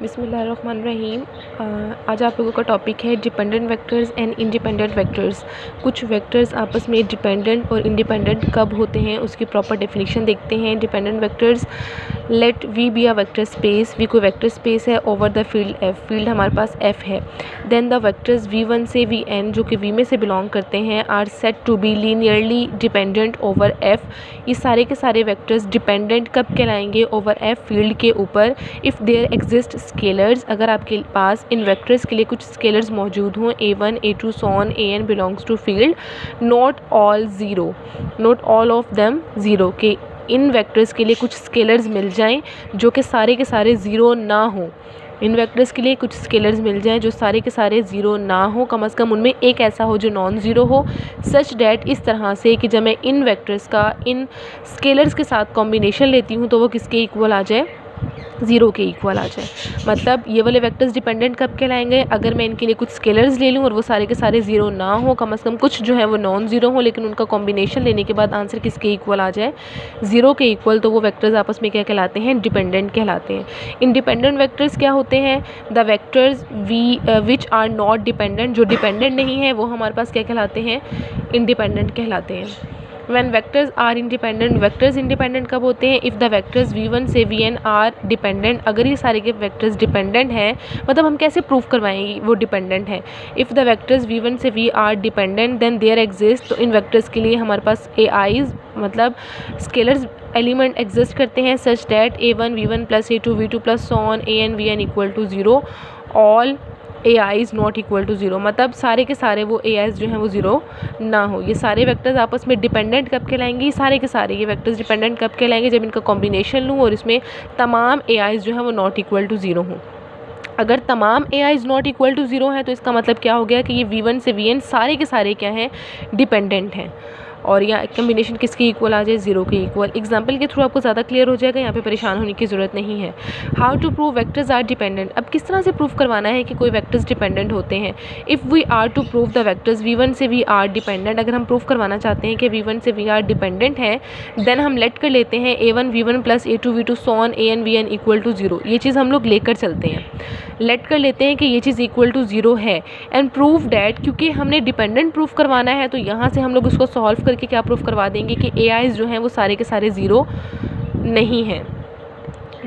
बिस्मिल्लाहिर्रहमानिर्रहीम। आज आप लोगों का टॉपिक है dependent vectors and independent vectors. कुछ वेक्टर्स आपस में डिपेंडेंट और इंडिपेंडेंट कब होते हैं उसकी प्रॉपर डेफिनेशन देखते हैं। Dependent vectors, let V be a vector space, V कोई वेक्टर स्पेस है over the field F, field हमारे पास एफ है। देन द वेक्टर्स v1 से vn जो कि v में से बिलोंग करते हैं are set to be linearly dependent over f। ये सारे के सारे वेक्टर्स डिपेंडेंट कब कहलाएंगे? ओवर f फील्ड के ऊपर। इफ़ देयर एग्जिस्ट स्केलर्स, अगर आपके पास इन वेक्टर्स के लिए कुछ स्केलर्स मौजूद हों, a1 a2 so on an belongs to field, not all zero, not all of them zero, के इन वेक्टर्स के लिए कुछ स्केलर्स मिल जाएं जो कि सारे के सारे ज़ीरो ना हो। इन वेक्टर्स के लिए कुछ स्केलर्स मिल जाएं जो सारे के सारे ज़ीरो ना हो, कम से कम उनमें एक ऐसा हो जो नॉन ज़ीरो हो, सच डैट, इस तरह से कि जब मैं इन वेक्टर्स का इन स्केलर्स के साथ कॉम्बिनेशन लेती हूँ तो वो किसके इक्वल आ जाए? ज़ीरो के इक्वल आ जाए। मतलब ये वाले वेक्टर्स डिपेंडेंट कब कहलाएंगे? अगर मैं इनके लिए कुछ स्केलर्स ले लूँ और वो सारे के सारे ज़ीरो ना हो, कम से कम कुछ जो है वो नॉन ज़ीरो हो, लेकिन उनका कॉम्बिनेशन लेने के बाद आंसर किसके इक्वल आ जाए? ज़ीरो के इक्वल, तो वो वेक्टर्स आपस में क्या कहलाते हैं? डिपेंडेंट कहलाते हैं। इंडिपेंडेंट वेक्टर्स क्या होते हैं? The vectors which are not dependent, जो डिपेंडेंट नहीं है वो हमारे पास क्या कहलाते हैं? इंडिपेंडेंट कहलाते हैं। When vectors are independent, vectors independent कब होते हैं? इफ़ द वेक्टर्स v1 से vn आर डिपेंडेंट, अगर ये सारे के वेक्टर्स डिपेंडेंट हैं, मतलब हम कैसे प्रूव करवाएंगे वो डिपेंडेंट है? इफ़ द वेक्टर्स v1 से v are dependent then there exist, तो इन वेक्टर्स के लिए हमारे पास ai's मतलब स्केलर्स एलिमेंट एग्जिस्ट करते हैं such that a1 v1 plus a2 v2 plus so on an vn equal to zero, all ai is not equal to zero, मतलब सारे के सारे वो ai's जो हैं वो ज़ीरो ना हो। ये सारे वेक्टर्स आपस में डिपेंडेंट कब कहलाएंगे? सारे के सारे ये वेक्टर्स डिपेंडेंट कब कहलाएंगे? जब इनका कॉम्बिनेशन लूँ और इसमें तमाम ai's जो हैं वो नॉट इक्वल टू ज़ीरो हों। अगर तमाम ai's not equal to zero हैं तो इसका मतलब क्या हो गया कि ये v1 से vn सारे के सारे क्या हैं? डिपेंडेंट हैं। और यहाँ कम्बिनेशन किसके इक्वल आ जाए? ज़ीरो के इक्वल। एग्जाम्पल के थ्रू आपको ज़्यादा क्लियर हो जाएगा, यहाँ पे परेशान होने की ज़रूरत नहीं है। How to prove vectors are dependent, अब किस तरह से प्रूव करवाना है कि कोई वेक्टर्स डिपेंडेंट होते हैं? If we are to prove the vectors v1 से v आर डिपेंडेंट, अगर हम प्रूव करवाना चाहते हैं कि v1 से v आर डिपेंडेंट हैं, देन हम लेट कर लेते हैं a1 v1 plus a2 v2 so on an vn equal to zero. ये चीज़ हम लोग लेकर चलते हैं, लेट कर लेते हैं कि ये चीज़ इक्वल टू ज़ीरो है, एंड प्रूव डैट, क्योंकि हमने डिपेंडेंट प्रूव करवाना है तो यहाँ से हम लोग उसको सॉल्व करके क्या प्रूव करवा देंगे कि ai's जो हैं वो सारे के सारे ज़ीरो नहीं हैं।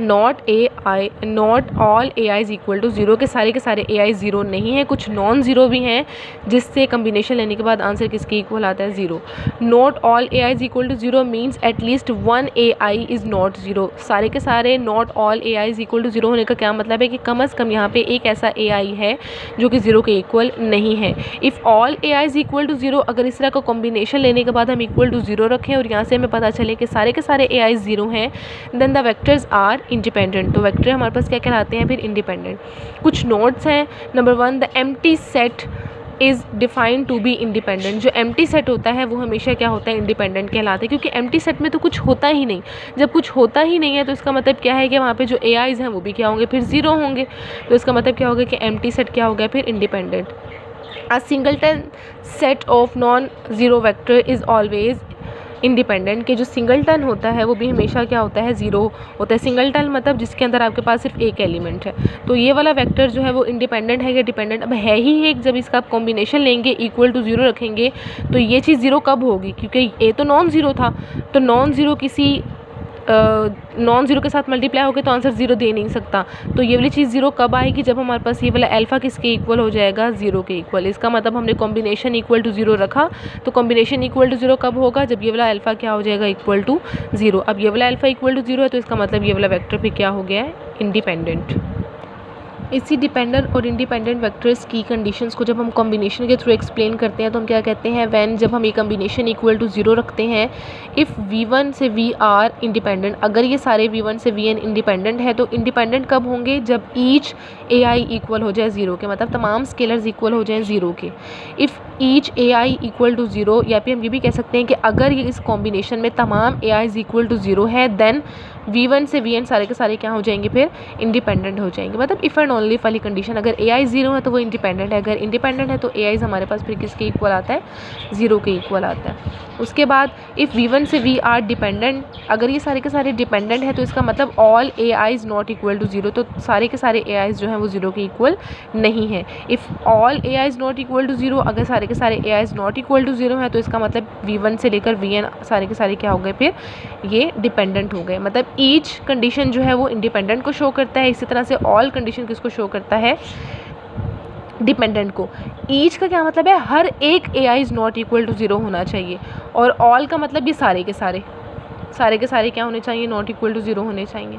Not all ai's equal to zero, के सारे ai's ज़ीरो नहीं है, कुछ नॉन ज़ीरो भी हैं जिससे कम्बिनेशन लेने के बाद आंसर किसके इक्वल आता है? Zero. Not all ai's equal to zero means at least one ai is not zero. सारे के सारे not all ai's equal to zero होने का क्या मतलब है कि कम अज़ कम यहाँ पे एक ऐसा ai है जो कि ज़ीरो के इक्वल नहीं है। If all ai's equal to zero, अगर इस तरह का कॉम्बिनेशन लेने के बाद हम इक्वल टू ज़ीरो रखें और यहाँ से हमें पता चले कि सारे के सारे ai's ज़ीरो हैं, then the vectors are independent, तो वेक्टर हमारे पास क्या कहलाते हैं फिर? इंडिपेंडेंट। कुछ नोट्स हैं। Number 1, the empty set is defined to be independent. जो एम्प्टी सेट होता है वो हमेशा क्या होता है? इंडिपेंडेंट कहलाता है, क्योंकि एम्प्टी सेट में तो कुछ होता ही नहीं। जब कुछ होता ही नहीं है तो इसका मतलब क्या है कि वहाँ पे जो ai's हैं वो भी क्या होंगे? फिर ज़ीरो होंगे। तो इसका मतलब क्या होगा कि एम्प्टी सेट क्या हो गया फिर? Independent. A singleton set of non zero vector is always independent, के जो सिंगलटन होता है वो भी हमेशा क्या होता है? ज़ीरो होता है। सिंगलटन मतलब जिसके अंदर आपके पास सिर्फ एक एलिमेंट है। तो ये वाला वेक्टर जो है वो इंडिपेंडेंट है या डिपेंडेंट? अब है ही एक, जब इसका आप कॉम्बिनेशन लेंगे इक्वल टू ज़ीरो रखेंगे तो ये चीज़ ज़ीरो कब होगी? क्योंकि ए तो नॉन ज़ीरो था, तो नॉन ज़ीरो किसी नॉन ज़ीरो के साथ मल्टीप्लाई होकर तो आंसर ज़ीरो दे नहीं सकता। तो ये वाली चीज़ ज़ीरो कब आएगी? जब हमारे पास ये वाला अल्फ़ा किसके इक्वल हो जाएगा? ज़ीरो के इक्वल। इसका मतलब हमने कॉम्बिनेशन इक्वल टू ज़ीरो रखा, तो कॉम्बिनेशन इक्वल टू ज़ीरो कब होगा? जब ये वाला अल्फ़ा क्या हो जाएगा? Equal to zero. अब ये वाला अल्फ़ा इक्वल टू ज़ीरो है तो इसका मतलब ये वाला वेक्टर भी क्या हो गया है? इंडिपेंडेंट। इसी डिपेंडेंट और इंडिपेंडेंट वेक्टर्स की कंडीशंस को जब हम कॉम्बिनेशन के थ्रू एक्सप्लेन करते हैं तो हम क्या कहते हैं? व्हेन, जब हम ये कॉम्बिनेशन इक्वल टू ज़ीरो रखते हैं, इफ़ v1 से v आर इंडिपेंडेंट, अगर ये सारे v1 से vn इंडिपेंडेंट है तो इंडिपेंडेंट कब होंगे? जब ईच ai इक्वल हो जाए ज़ीरो के, मतलब तमाम स्केलर्स इक्वल हो जाएँ ज़ीरो के। If each A I equal to zero, या फिर हम ये भी कह सकते हैं कि अगर ये इस कॉम्बिनेशन में तमाम ए आईज़ इक्वल टू ज़ीरो है देन V1 से Vn सारे के सारे क्या हो जाएंगे, फिर इंडिपेंडेंट हो जाएंगे। मतलब इफ़ एंड ओनली वाली कंडीशन, अगर ए आई ज़ीरो है तो वो इंडिपेंडेंट है, अगर इंडिपेंडेंट है तो ए आईज़ हमारे पास फिर किसके इक्वल आता है, ज़ीरो के इक्वल आता है। उसके बाद इफ़ V1 से V आर डिपेंडेंट, अगर ये सारे के सारे डिपेंडेंट है तो इसका मतलब all A I's not equal to zero, तो सारे के सारे ए आईज़ जो हैं वो ज़ीरो के इक्वल नहीं है। If all A I's not equal to zero, अगर सारे के सारे A I's not equal to zero है तो इसका मतलब V1 से लेकर Vn सारे के सारे क्या हो गए, फिर ये डिपेंडेंट हो गए। मतलब ईच कंडीशन जो है वो इंडिपेंडेंट को शो करता है, इसी तरह से ऑल कंडीशन किसको शो करता है, डिपेंडेंट को। ईच का क्या मतलब है, हर एक A I is not equal to zero होना चाहिए, और ऑल का मतलब ये सारे के सारे क्या होने चाहिए, नॉट इक्वल टू ज़ीरो होने चाहिए।